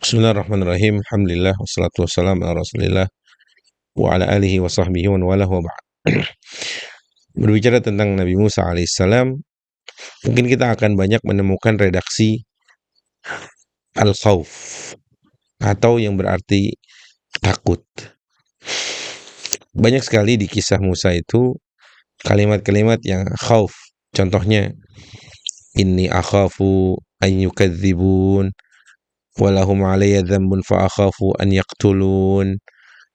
Bismillahirrahmanirrahim. Alhamdulillah wassalatu wassalamu ala Rasulillah wa ala alihi wa sahbihi wa wala wa ba'd. Berbicara tentang Nabi Musa alaihissalam, mungkin kita akan banyak menemukan redaksi al-khawf atau yang berarti takut. Banyak sekali di kisah Musa itu kalimat-kalimat yang khawf. Contohnya, inni akhafu an yukadzibun walahum alayya dzambun fa akhafu an yaqtulun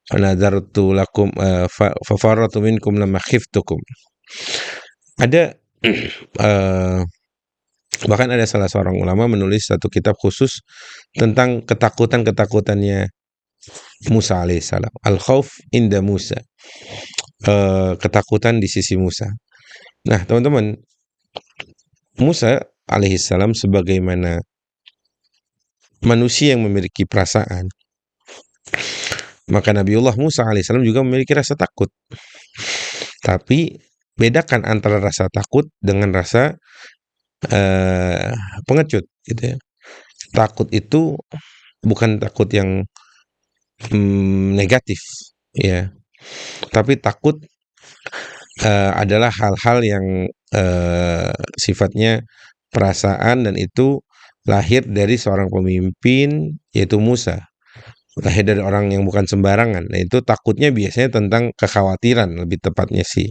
fanadartu lakum fafarratu minkum lamma khiftukum. Ada bahkan ada salah seorang ulama menulis satu kitab khusus tentang ketakutan-ketakutannya Musa alaihissalam. Al-khawf inda Musa, ketakutan di sisi Musa. Nah teman-teman, Musa alaihissalam sebagaimana manusia yang memiliki perasaan, maka Nabiullah Musa alaihissalam juga memiliki rasa takut. Tapi bedakan antara rasa takut dengan rasa pengecut, gitu ya. Takut itu bukan takut yang negatif, ya. Tapi takut adalah hal-hal yang sifatnya perasaan, dan itu lahir dari seorang pemimpin, yaitu Musa. Lahir dari orang yang bukan sembarangan. Nah, itu takutnya biasanya tentang kekhawatiran, lebih tepatnya sih.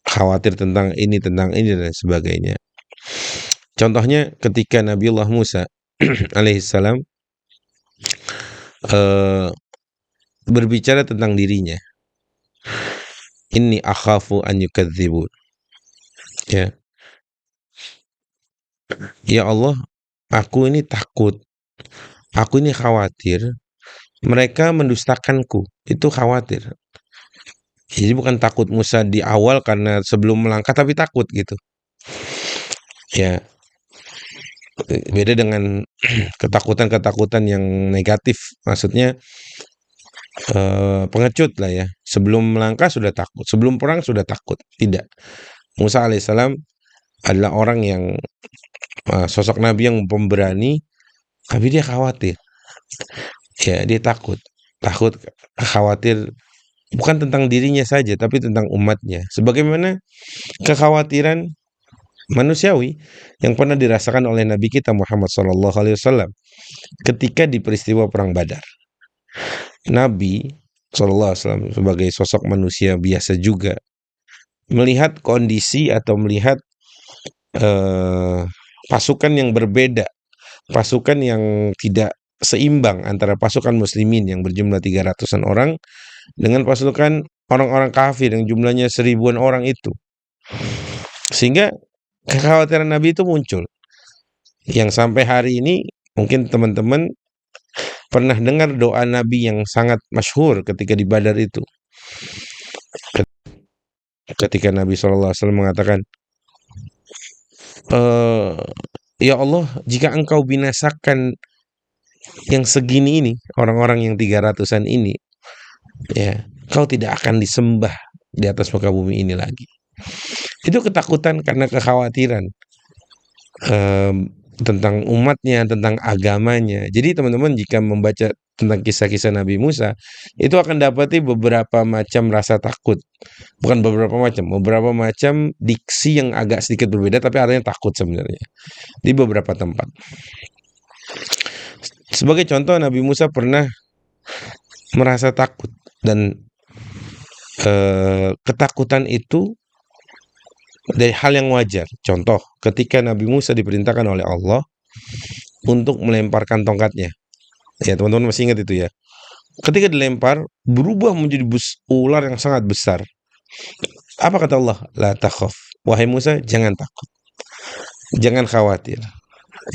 Khawatir tentang ini dan sebagainya. Contohnya ketika Nabiullah Musa alaihissalam berbicara tentang dirinya, inni akhafu an yukadzibun. Ya Allah, aku ini takut, aku ini khawatir mereka mendustakanku. Itu khawatir. Jadi bukan takut Musa di awal karena sebelum melangkah, tapi takut gitu. Ya, beda dengan ketakutan-ketakutan yang negatif. Maksudnya pengecut lah ya. Sebelum melangkah sudah takut, sebelum perang sudah takut. Tidak. Musa alaihissalam adalah orang yang sosok Nabi yang pemberani, tapi dia khawatir. Ya, dia takut, khawatir bukan tentang dirinya saja, tapi tentang umatnya. Sebagaimana kekhawatiran manusiawi yang pernah dirasakan oleh Nabi kita Muhammad SAW ketika di peristiwa perang Badar. Nabi SAW sebagai sosok manusia biasa juga melihat kondisi atau melihat pasukan yang berbeda, pasukan yang tidak seimbang antara pasukan muslimin yang berjumlah 300-an orang dengan pasukan orang-orang kafir yang jumlahnya 1000-an orang itu. Sehingga kekhawatiran Nabi itu muncul, yang sampai hari ini mungkin teman-teman pernah dengar doa Nabi yang sangat masyhur ketika di Badar itu. Ketika Nabi SAW mengatakan, ya Allah, jika engkau binasakan yang segini ini, orang-orang yang 300-an ini, ya, kau tidak akan disembah di atas muka bumi ini lagi. Itu ketakutan karena kekhawatiran tentang umatnya, tentang agamanya. Jadi teman-teman jika membaca tentang kisah-kisah Nabi Musa, itu akan dapati beberapa macam rasa takut. Bukan beberapa macam diksi yang agak sedikit berbeda, tapi artinya takut sebenarnya di beberapa tempat. Sebagai contoh, Nabi Musa pernah merasa takut, dan ketakutan itu dari hal yang wajar. Contoh, ketika Nabi Musa diperintahkan oleh Allah untuk melemparkan tongkatnya. Ya, teman-teman masih ingat itu ya. Ketika dilempar, berubah menjadi ular yang sangat besar. Apa kata Allah? La takhaf. Wahai Musa, jangan takut. Jangan khawatir.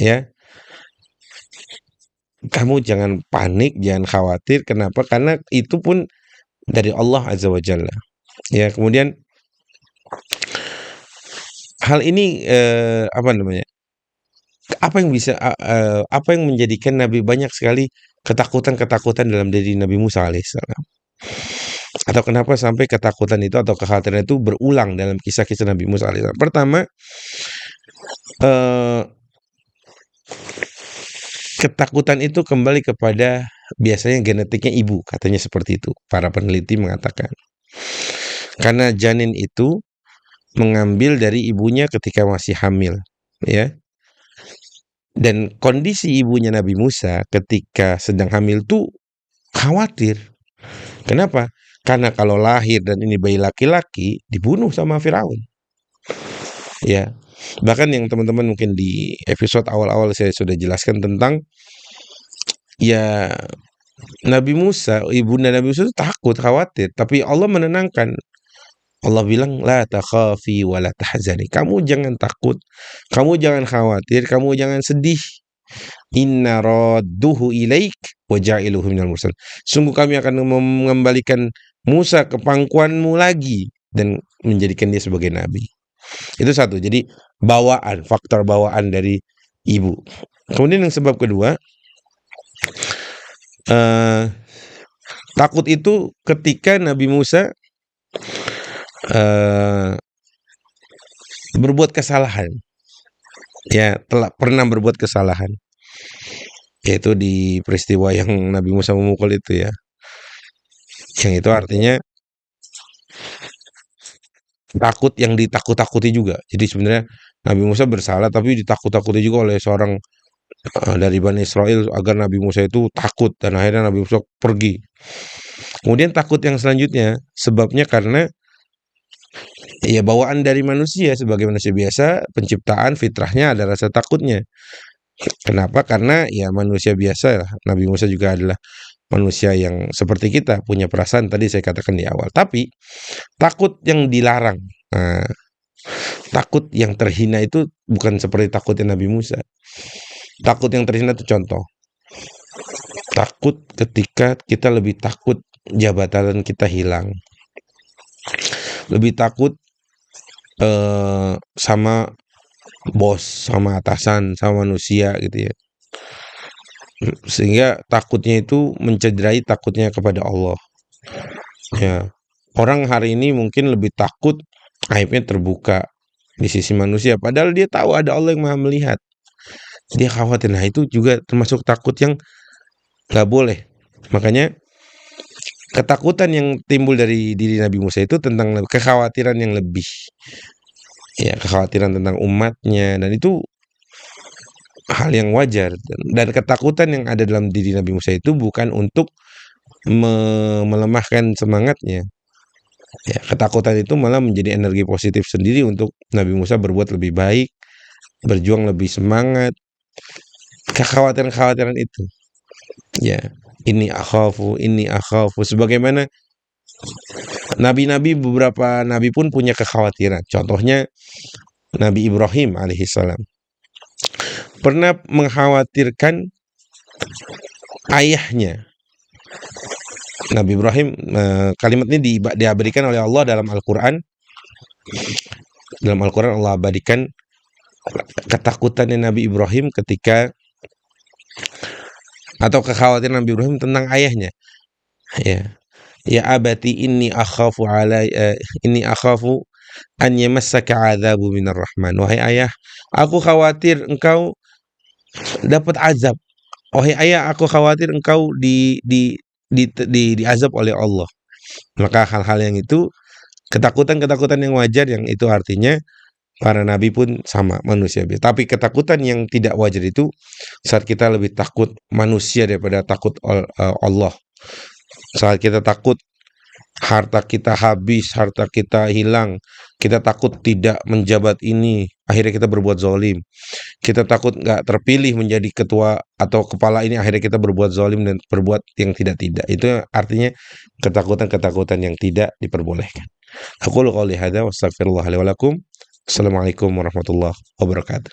Ya. Kamu jangan panik, jangan khawatir. Kenapa? Karena itu pun dari Allah Azza wa Jalla. Ya, kemudian hal ini apa yang menjadikan Nabi banyak sekali ketakutan dalam diri Nabi Musa alaihissalam? Atau kenapa sampai ketakutan itu atau kekhawatiran itu berulang dalam kisah-kisah Nabi Musa alaihissalam? Pertama, ketakutan itu kembali kepada biasanya genetiknya ibu, katanya seperti itu. Para peneliti mengatakan. Karena janin itu mengambil dari ibunya ketika masih hamil, ya. Dan kondisi ibunya Nabi Musa ketika sedang hamil tuh khawatir. Kenapa? Karena kalau lahir dan ini bayi laki-laki dibunuh sama Firaun. Ya. Bahkan yang teman-teman mungkin di episode awal-awal saya sudah jelaskan tentang ya Nabi Musa, ibunda Nabi Musa itu takut, khawatir, tapi Allah menenangkan. Allah bilang la takhafi wa la tahzani. Kamu jangan takut, kamu jangan khawatir, kamu jangan sedih. Inna radduhu ilaik wa ja'iluhu minal mursalin. Sungguh kami akan mengembalikan Musa ke pangkuanmu lagi dan menjadikan dia sebagai nabi. Itu satu. Jadi bawaan, faktor bawaan dari ibu. Kemudian yang sebab kedua, takut itu ketika Nabi Musa berbuat kesalahan. Ya, telah pernah berbuat kesalahan. Yaitu di peristiwa yang Nabi Musa memukul itu ya. Yang itu artinya takut yang ditakut-takuti juga. Jadi sebenarnya Nabi Musa bersalah tapi ditakut-takuti juga oleh seorang dari Bani Israel agar Nabi Musa itu takut dan akhirnya Nabi Musa pergi. Kemudian takut yang selanjutnya sebabnya karena ya bawaan dari manusia sebagai manusia biasa, penciptaan fitrahnya ada rasa takutnya. Kenapa? Karena ya manusia biasa lah. Nabi Musa juga adalah manusia yang seperti kita, punya perasaan tadi saya katakan di awal. Tapi takut yang dilarang, takut yang terhina itu bukan seperti takutnya Nabi Musa. Takut yang terhina itu contoh. Takut ketika kita lebih takut jabatan kita hilang. Lebih takut sama bos, sama atasan, sama manusia gitu ya. Sehingga takutnya itu mencederai takutnya kepada Allah. Ya. Orang hari ini mungkin lebih takut aibnya terbuka di sisi manusia, padahal dia tahu ada Allah yang Maha melihat. Dia khawatir. Nah, itu juga termasuk takut yang gak boleh. Makanya ketakutan yang timbul dari diri Nabi Musa itu tentang kekhawatiran yang lebih. Ya, kekhawatiran tentang umatnya, dan itu hal yang wajar. Dan ketakutan yang ada dalam diri Nabi Musa itu bukan untuk melemahkan semangatnya. Ya, ketakutan itu malah menjadi energi positif sendiri untuk Nabi Musa berbuat lebih baik, berjuang lebih semangat. Kekhawatiran-kekhawatiran itu. Ya, ini akhafu. Sebagaimana nabi-nabi, beberapa nabi pun punya kekhawatiran. Contohnya Nabi Ibrahim alaihissalam pernah mengkhawatirkan ayahnya. Nabi Ibrahim, kalimat ini diabadikan oleh Allah dalam Al-Quran. Dalam Al-Quran Allah abadikan ketakutannya Nabi Ibrahim ketika, atau kekhawatiran Nabi Ibrahim tentang ayahnya. Ya abati inni akhafu an yamassaka adzabu minar rahman. Wahai ayah, aku khawatir engkau dapat azab. Wahai ayah, aku khawatir engkau diazab oleh Allah. Maka hal-hal yang itu, ketakutan-ketakutan yang wajar, yang itu artinya para nabi pun sama manusia. Tapi ketakutan yang tidak wajar itu saat kita lebih takut manusia daripada takut Allah. Saat kita takut harta kita habis, harta kita hilang, kita takut tidak menjabat ini, akhirnya kita berbuat zalim. Kita takut nggak terpilih menjadi ketua atau kepala ini, akhirnya kita berbuat zalim dan berbuat yang tidak. Itu artinya ketakutan-ketakutan yang tidak diperbolehkan. Aqulu qouli hadza wa astaghfirullah li wa lakum. Assalamualaikum warahmatullahi wabarakatuh.